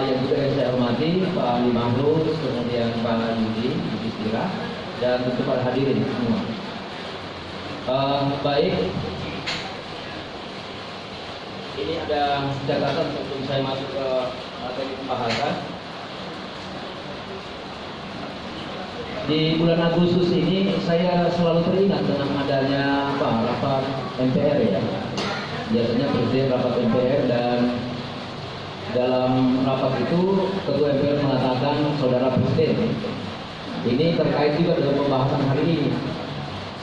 yang juga yang saya hormati Pak Ali Mahrus, kemudian Pak Yudi Istira, dan tentu para hadirin semua. Baik, ini ada catatan sebelum saya masuk ke materi pembahasan. Di bulan Agustus ini saya selalu teringat dengan adanya rapat MPR ya. Biasanya presiden rapat MPR, dan dalam rapat itu ketua MPR mengatakan saudara presiden. Ini terkait juga dengan pembahasan hari ini.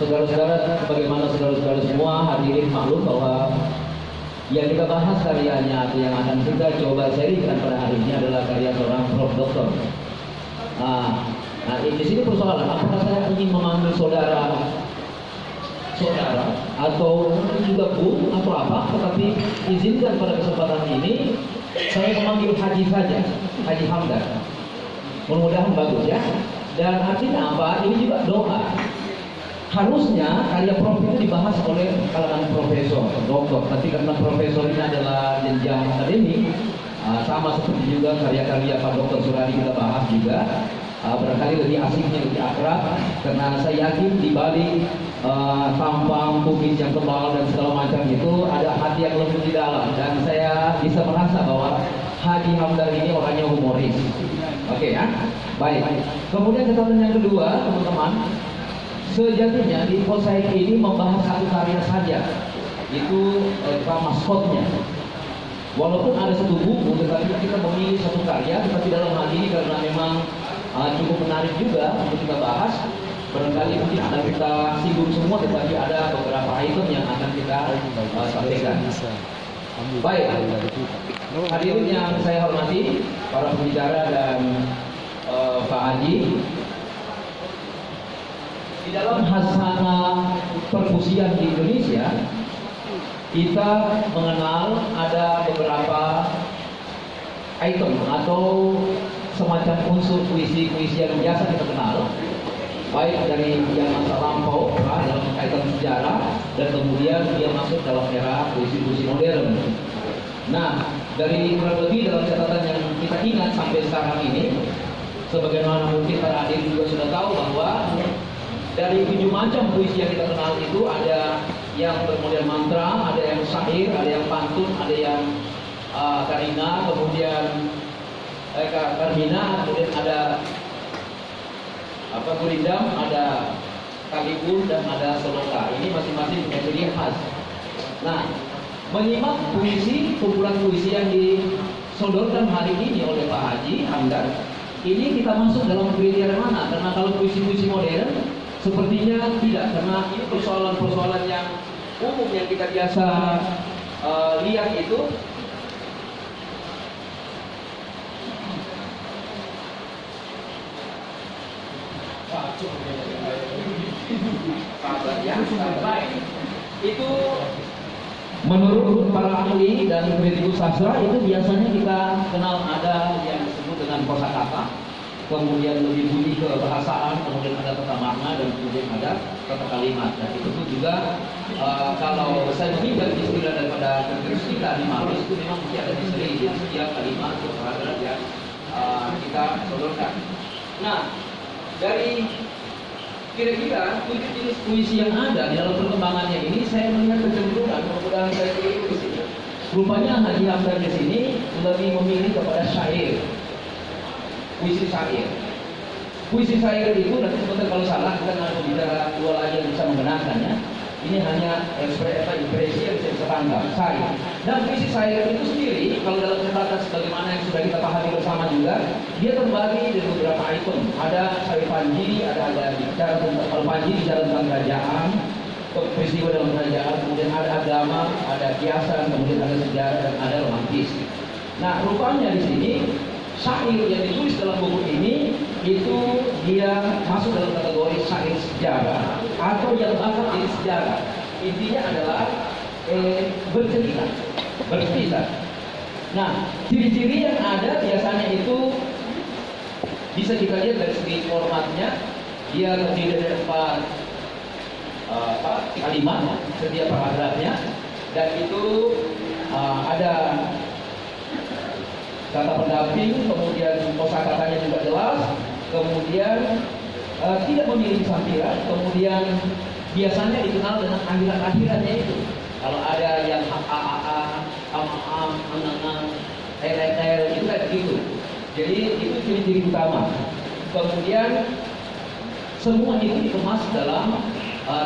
Saudara-saudara, bagaimana saudara-saudara semua hadirin maklum bahwa yang kita bahas karyanya atau yang akan kita coba sharingkan pada hari ini adalah karya seorang Prof. Dr. Nah, di sini persoalan, apakah saya ingin memanggil saudara atau juga Bu atau apa, tetapi izinkan pada kesempatan ini saya memanggil Haji saja, Haji Hamdan. Mudah-mudahan bagus ya. Dan artinya apa? Ini juga doa. Harusnya karya Prof itu dibahas oleh kalangan profesor, doktor. Tapi karena profesor ini adalah jenjang akademik, sama seperti juga karya-karya Pak Dr. Suradi kita bahas juga. Barangkali lebih asiknya, lebih akrab, karena saya yakin di balik tampang kumis yang tebal dan segala macam itu ada hati yang lembut di dalam, dan saya bisa merasa bahwa Haji Hamdan ini orangnya humoris. Oke ya, baik. Kemudian catatan yang kedua, teman-teman, sejatinya di Posaik ini membahas satu karya saja, itu maskotnya. Walaupun ada satu buku, tetapi kita memilih satu karya. Tetapi dalam hal ini karena memang cukup menarik juga untuk kita bahas, barangkali mungkin akan kita singgung semua, tetapi ada beberapa item yang akan kita sampaikan. Baik, hadirin yang saya hormati, para pembicara dan Pak Haji, di dalam khasana perkusian di Indonesia kita mengenal ada beberapa item atau semacam unsur puisi-puisi yang biasa kita kenal, baik dari yang masa lampau dalam kaitan sejarah, dan kemudian dia masuk dalam era puisi-puisi modern. Nah, dari kurang lebih dalam catatan yang kita ingat sampai sekarang ini, sebagaimana mungkin para hadirin juga sudah tahu bahwa dari 7 macam puisi yang kita kenal itu ada yang bermodel mantra, ada yang syair, ada yang pantun, ada yang karina, kemudian Karmina, kemudian ada Gurindam, ada Kalipur, dan ada Soloka. Ini masing-masing punya ciri khas. Nah, menyimak puisi, kumpulan puisi yang disodorkan hari ini oleh Pak Haji Hamdan, ini kita masuk dalam kriteria mana? Karena kalau puisi-puisi modern sepertinya tidak, karena ini persoalan-persoalan yang umum yang kita biasa lihat itu. Itu menurut para ahli dan kritikus sastra itu biasanya kita kenal ada yang disebut dengan kosakata, kemudian lebih bunyi kebahasaan, kemudian ada tata makna, dan kemudian ada tata kalimat. Dan itu pun juga kalau saya meminjam istilah daripada karakteristik Ali Mahrus itu memang mesti ada misteri di setiap kalimat atau paragraf yang kita sodorkan. Nah, dari kira-kira 7 jenis puisi yang ada di dalam perkembangannya ini, saya melihat kecenderungan, mudah-mudahan saya keliru di sini. Rupanya Haji Hamdan di sini lebih memilih kepada syair, puisi syair. Puisi syair itu nanti sebentar kalau salah kita akan bicara dua lagi yang bisa menggunakannya. Ini hanya impresi yang bisa tangkap, syair. Dan puisi syair itu sendiri, kalau dalam catatan sebagaimana yang sudah kita pahami bersama juga, dia terbagi dari beberapa item. Ada syair Panji, ada bicara tentang Panji, bicara tentang kerajaan, peristiwa dalam kerajaan, kemudian ada agama, ada kiasan, kemudian ada sejarah, dan ada romantis. Nah, rupanya di sini syair yang ditulis dalam buku ini itu dia masuk dalam kategori syair sejarah atau yang bahkan dari sejarah. Intinya adalah bercerita. Nah, ciri-ciri yang ada biasanya itu bisa kita lihat dari segi formatnya. Dia terdiri dari 4 kalimat setiap paragrafnya, dan itu ada kata pendamping, kemudian kosakatanya juga jelas, kemudian tidak memiliki sampiran, kemudian biasanya dikenal dengan akhiran-akhirannya itu. Kalau ada yang itu kayak begitu. Jadi itu ciri-ciri utama. Kemudian semua itu dikemas dalam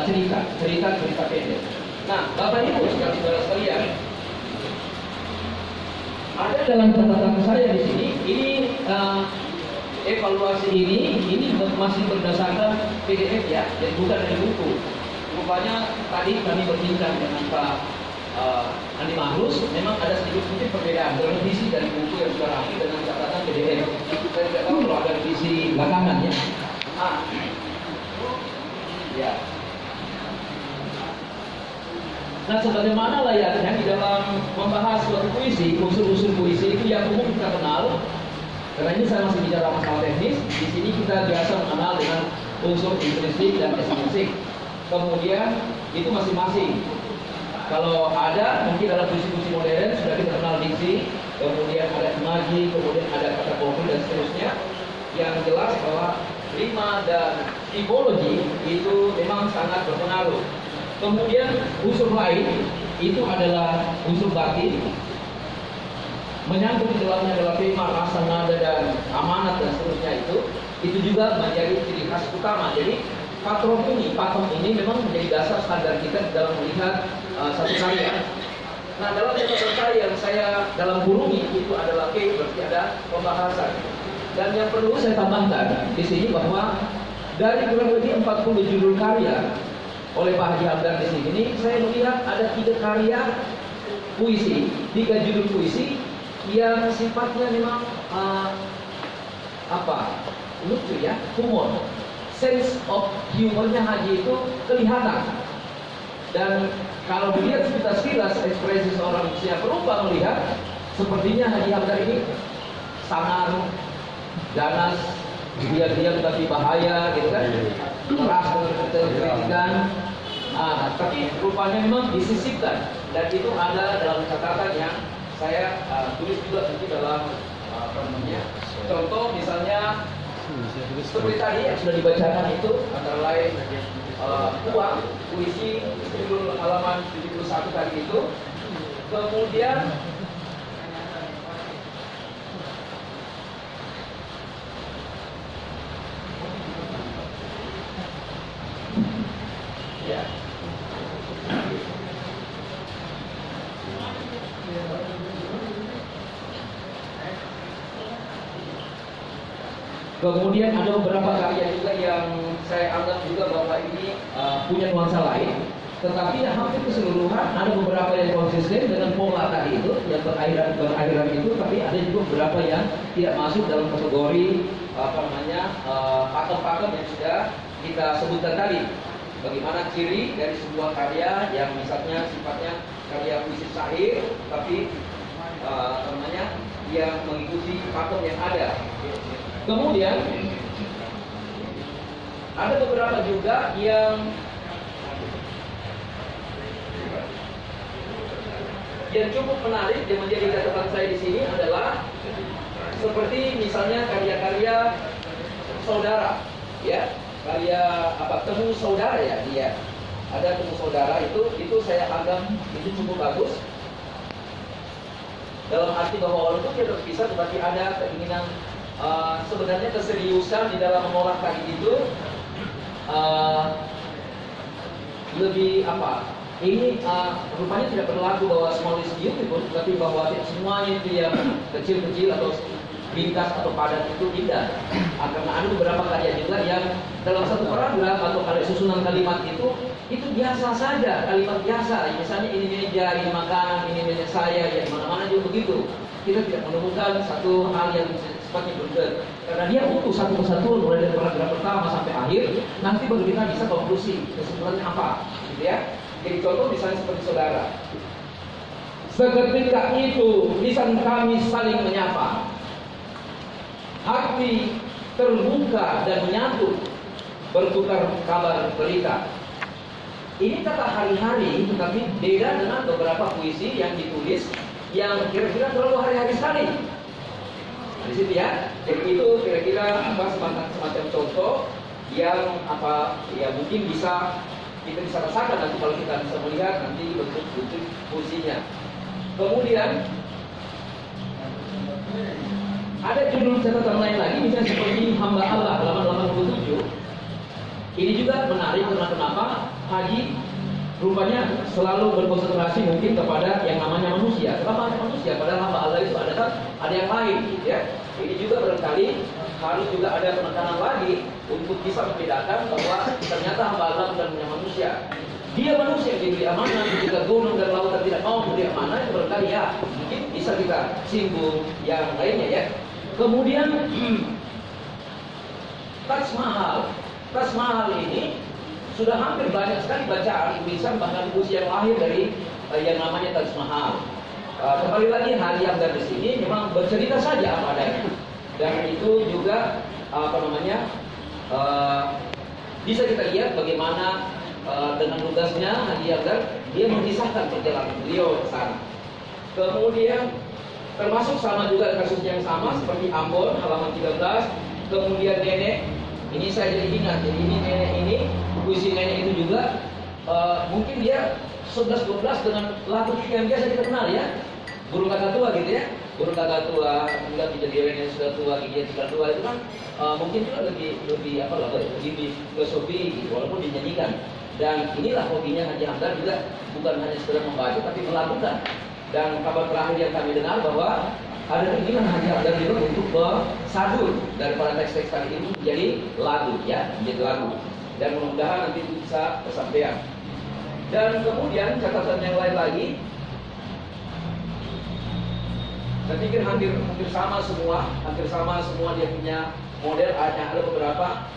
cerita pendek. Nah, Bapak Ibu sekalian, ada dalam catatan saya di sini. Ini evaluasi ini masih berdasarkan PDF ya, dan bukan dari buku. Rupanya tadi kami berbincang dengan Pak Andi Mahrus, memang ada sedikit perbedaan revisi dari buku yang sudah rapi dengan catatan PDF. Saya tidak tahu kalau ada revisi belakangan ya. Ya. Nah, sebagaimana layaknya di dalam membahas suatu puisi, unsur-unsur puisi itu yang umum kita kenal. Karena ini saya masih bicara masalah teknis. Di sini kita biasa mengenal dengan unsur intrinsik dan ekstrinsik. Kemudian itu masing-masing. Kalau ada mungkin dalam puisi-puisi modern sudah kita kenal diksi, kemudian ada imaji, kemudian ada kata konkret dan seterusnya. Yang jelas bahwa rima dan tipologi itu memang sangat berpengaruh. Kemudian unsur lain itu adalah unsur batin, menyangkut di dalamnya adalah tema, rasa, nada dan amanat dan seterusnya itu juga menjadi ciri khas utama. Jadi patom ini memang menjadi dasar standar kita dalam melihat satu karya. Nah, dalam catatan saya yang saya dalam burungi itu adalah berarti ada pembahasan. Dan yang perlu saya tambahkan di sini bahwa dari kurang lebih 40 judul karya oleh Pak Haji Hamdan di sini, saya melihat ada 3 karya puisi, 3 judul puisi yang sifatnya memang lucu ya, humor, sense of humornya Haji itu kelihatan. Dan kalau dilihat sekilas ekspresi seorang usia perupa melihat, sepertinya Haji Hamdan ini sangar, ganas, diam-diam tapi bahaya, gitu kan? Keras kritikan. Tapi rupanya memang disisipkan, dan itu ada dalam catatan yang saya tulis juga nanti dalam contoh misalnya seperti tadi yang sudah dibacakan itu antara lain uang puisi judul halaman 71 tadi itu. Kemudian ya. Kemudian ada beberapa karya juga yang saya anggap juga bahwa ini punya nuansa lain, tetapi hampir keseluruhan ada beberapa yang konsisten dengan pola tadi itu, yang berakhiran itu, tapi ada juga beberapa yang tidak masuk dalam kategori pakem-pakem yang sudah kita sebutkan tadi. Bagaimana ciri dari sebuah karya yang misalnya sifatnya karya puisi syair, tapi yang mengikuti pakem yang ada. Kemudian ada beberapa juga yang cukup menarik yang menjadi catatan saya di sini adalah seperti misalnya karya-karya saudara, ya, karya temu saudara ya, dia ada temu saudara itu saya anggap itu cukup bagus dalam arti bahwa walaupun dia terpisah tetapi ada keinginan sebenarnya keseriusan di dalam mengolah tadi itu lebih ini rupanya tidak berlaku bahwa small is beautiful, tapi bahwa semuanya itu yang kecil-kecil atau ringkas atau padat itu indah. Karena ada beberapa karya juga yang dalam satu paragraf atau pada susunan kalimat itu biasa saja, kalimat biasa. Misalnya ini meja, ini makanan, ini meja saya, ya mana-mana juga begitu. Kita tidak menemukan satu hal yang sifatnya berbeda, karena dia utuh satu persatu mulai dari paragraf pertama sampai akhir. Nanti baru kita bisa konklusi kesimpulannya apa, gitu ya. Jadi contoh misalnya seperti saudara. Seketika itu lisan kami saling menyapa, hati terbuka dan menyatu, bertukar kabar berita. Ini kata hari-hari, tetapi beda dengan beberapa puisi yang ditulis yang kira-kira terlalu hari-hari sekali. Di sini ya. Jadi itu kira-kira semacam contoh yang ya mungkin kita bisa rasakan nanti kalau kita bisa melihat nanti bentuk-bentuk fungsinya. Kemudian ada judul catatan lain lagi, misalnya seperti hamba Allah halaman 87. Ini juga menarik karena kenapa? Haji rupanya selalu berkonsentrasi mungkin kepada yang namanya manusia. Kenapa hanya manusia? Padahal hamba Allah itu ada yang lain, ya. Ini juga barangkali harus juga ada penekanan lagi untuk bisa membedakan bahwa ternyata hamba Allah bukan hanya manusia. Dia manusia yang diberi amanah, ketika gunung dan lautan tidak mau memberi amanah, itu barangkali ya mungkin bisa kita singgung yang lainnya ya. Kemudian Taj Mahal. Taj Mahal ini sudah hampir banyak sekali bacaan tulisan bahkan buku yang lahir dari yang namanya Taj Mahal. Kembali lagi hal yang dari sini memang bercerita saja apa adanya. Dan itu juga bisa kita lihat bagaimana dengan tugasnya Haji Akbar dia mengisahkan perjalanan beliau ke sana. Kemudian termasuk sama juga kasus yang sama seperti Ambon halaman 13. Kemudian nenek, ini saya jadi ingat, jadi ini nenek ini, puisi nenek itu juga mungkin dia 11-12 dengan lagu yang biasa kita kenal ya, burung kakak tua gitu ya, burung kakak tua, kemudian kejadian yang sudah tua, gigi yang sudah tua itu kan mungkin juga lebih filosofi gitu, walaupun dinyanyikan. Dan inilah hobinya Haji Hamdan juga, bukan hanya sekedar membaca tapi melakukan. Dan kabar terakhir yang kami dengar bahwa ada keinginan Haji Hamdan juga untuk bersadur daripada teks-teks tadi ini menjadi lagu ya, menjadi lagu. Dan mudah-mudahan nanti itu bisa kesampaian. Dan kemudian catatan yang lain lagi, saya pikir hampir sama semua dia punya model, ada beberapa.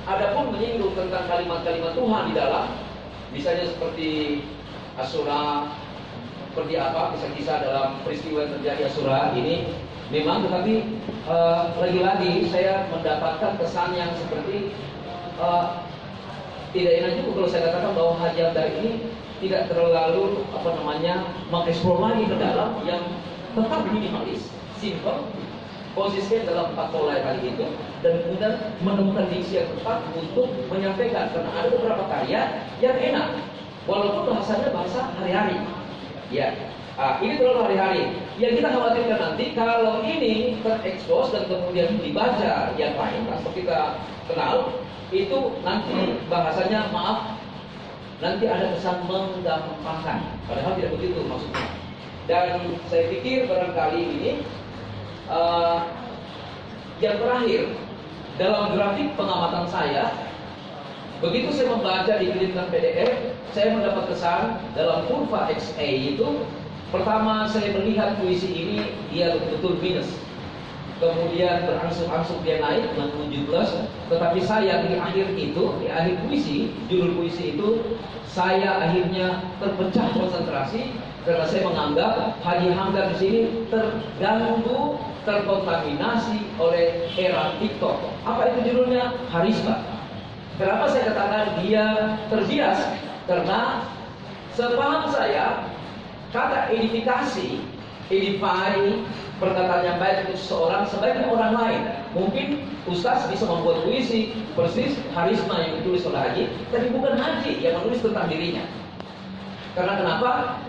Adapun menyinggung tentang kalimat-kalimat Tuhan di dalam, misalnya seperti Asyura, seperti apa kisah-kisah dalam peristiwa yang terjadi Asyura ini, memang tetapi lagi-lagi saya mendapatkan kesan yang seperti tidak enak juga kalau saya katakan bahwa Haji Akbar ini tidak terlalu mengeksplor lagi ke dalam, yang tetap minimalis, simple, konsisten dalam 4 pola kali itu, dan kemudian menemukan diksi yang tepat untuk menyampaikan. Karena ada beberapa karya yang enak walaupun bahasanya bahasa hari-hari ya, ini terlalu hari-hari. Yang kita khawatirkan nanti kalau ini terekspos dan kemudian dibaca yang lain atau kita kenal, itu nanti bahasanya nanti ada kesan menggampangkan, padahal tidak begitu maksudnya. Dan saya pikir barangkali ini yang terakhir dalam grafik pengamatan saya, begitu saya membaca di kirimkan PDF, saya mendapat kesan dalam kurva XA itu, pertama saya melihat puisi ini dia betul-betul minus, kemudian berangsur-angsur dia naik menuju plus, tetapi saya di akhir puisi, judul puisi itu, saya akhirnya terpecah konsentrasi karena saya menganggap Haji Hamdan di sini terganggu, terkontaminasi oleh era TikTok. Apa itu judulnya? Harisma. Kenapa saya katakan dia terbias? Karena sepaham saya kata edifikasi, edify, perkataan yang baik untuk seseorang sebaiknya orang lain. Mungkin Ustaz bisa membuat puisi persis Harisma yang ditulis oleh Haji, tapi bukan Haji yang menulis tentang dirinya. Karena kenapa?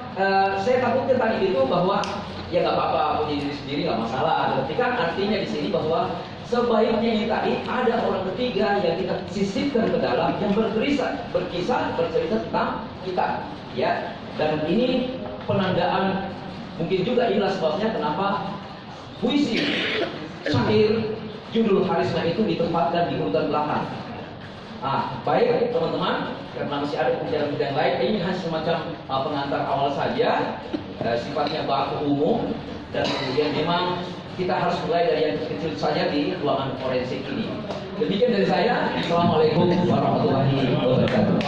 Saya takutnya tadi itu bahwa ya nggak apa-apa punya diri sendiri, nggak masalah. Tapi kan artinya di sini bahwa sebaiknya ini tadi ada orang ketiga yang kita sisipkan ke dalam, yang berkisah, bercerita tentang kita, ya. Dan ini penandaan, mungkin juga inilah sebabnya kenapa puisi syair judul Harisma itu ditempatkan di urutan belakang. Baik teman-teman, karena masih ada pembicaraan yang lain, ini hanya semacam pengantar awal saja, sifatnya baku umum, dan kemudian memang kita harus mulai dari yang kecil saja di ruangan forensik ini. Demikian dari saya. Assalamualaikum warahmatullahi wabarakatuh.